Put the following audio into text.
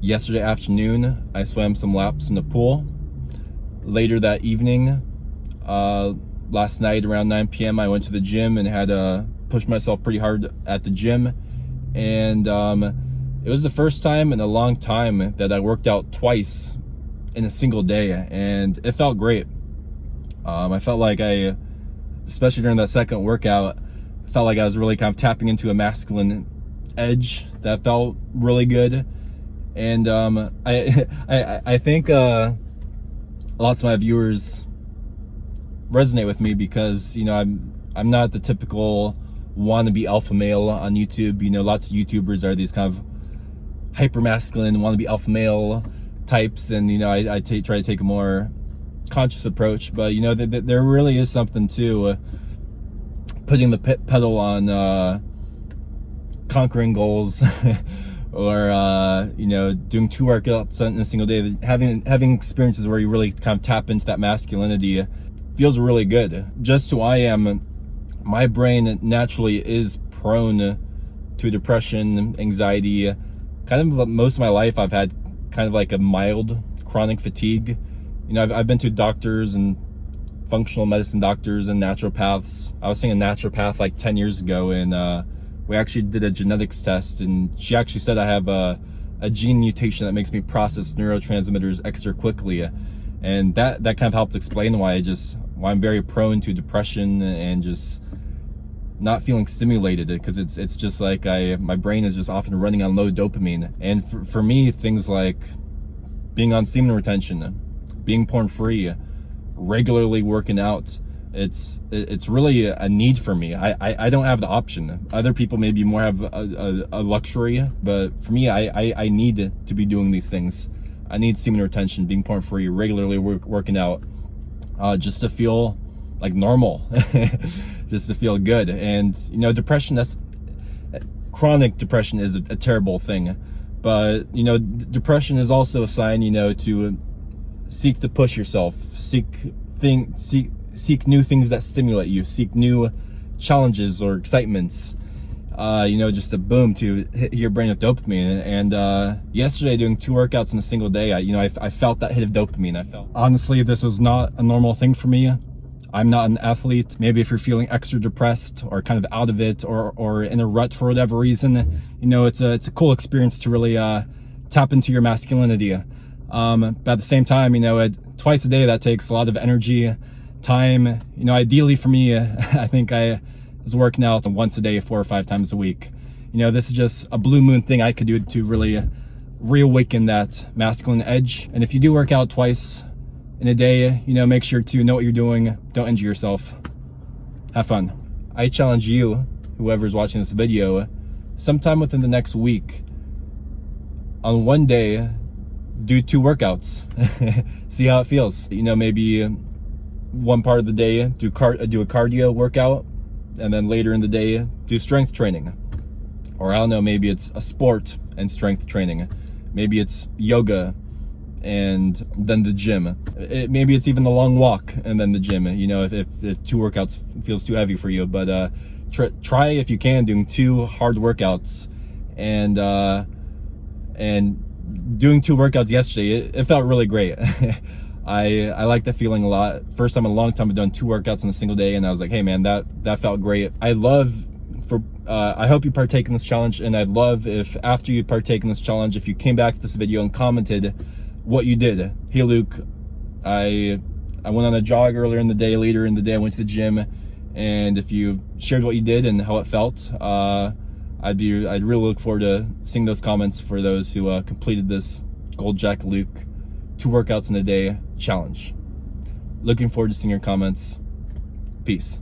Yesterday afternoon, I swam some laps in the pool. Later that evening, last night around 9 p.m., I went to the gym and had to push myself pretty hard at the gym. And it was the first time in a long time that I worked out twice in a single day, and it felt great. I felt like especially during that second workout, I felt like I was really kind of tapping into a masculine edge that felt really good. And I think lots of my viewers resonate with me because, you know, I'm not the typical wannabe alpha male on YouTube. You know, lots of YouTubers are these kind of hyper masculine wannabe alpha male types, and you know, I try to take a more conscious approach. But you know, there really is something to putting the pedal on conquering goals. Or you know, doing 2 workouts in a single day, having experiences where you really kind of tap into that masculinity feels really good. Just who I am, my brain naturally is prone to depression, anxiety. Kind of most of my life I've had kind of like a mild chronic fatigue. You know, I've been to doctors and functional medicine doctors and naturopaths. I was seeing a naturopath like 10 years ago, and we actually did a genetics test, and she actually said I have a gene mutation that makes me process neurotransmitters extra quickly, and that kind of helped explain why I'm very prone to depression and just not feeling stimulated, because it's just like my brain is just often running on low dopamine. And for me, things like being on semen retention, being porn free, regularly working out, it's really a need for me. I don't have the option. Other people maybe more have a luxury, but for me, I need to be doing these things. I need semen retention, being porn free, regularly working out, just to feel like normal, just to feel good. And you know, chronic depression is a terrible thing, but you know, depression is also a sign, you know, to seek to push yourself, seek new things that stimulate you, seek new challenges or excitements, you know, just to hit your brain with dopamine. And yesterday, doing 2 workouts in a single day, I felt that hit of dopamine. Honestly, this was not a normal thing for me. I'm not an athlete. Maybe if you're feeling extra depressed or kind of out of it, or in a rut for whatever reason, you know, it's a cool experience to really tap into your masculinity. But at the same time, you know, twice a day, that takes a lot of energy, time. You know, ideally for me, I think I was working out once a day, 4 or 5 times a week. You know, this is just a blue moon thing I could do to really reawaken that masculine edge. And if you do work out twice in a day, you know, make sure to know what you're doing. Don't injure yourself. Have fun. I challenge you, whoever's watching this video, sometime within the next week, on one day, do 2 workouts. See how it feels. You know, maybe one part of the day do a cardio workout, and then later in the day do strength training. Or I don't know, maybe it's a sport and strength training. Maybe it's yoga and then the gym. Maybe it's even the long walk and then the gym, you know, if 2 workouts feels too heavy for you. But try, if you can, doing 2 hard workouts. And doing 2 workouts yesterday, it felt really great. I like that feeling a lot. First time in a long time I've done 2 workouts in a single day, and I was like, hey man, that felt great. I hope you partake in this challenge, and I'd love if after you partake in this challenge, if you came back to this video and commented what you did. Hey Luke, I went on a jog earlier in the day, later in the day I went to the gym, and if you shared what you did and how it felt, I'd really look forward to seeing those comments for those who completed this GoldJacketLuke 2 workouts in a day challenge. Looking forward to seeing your comments. Peace.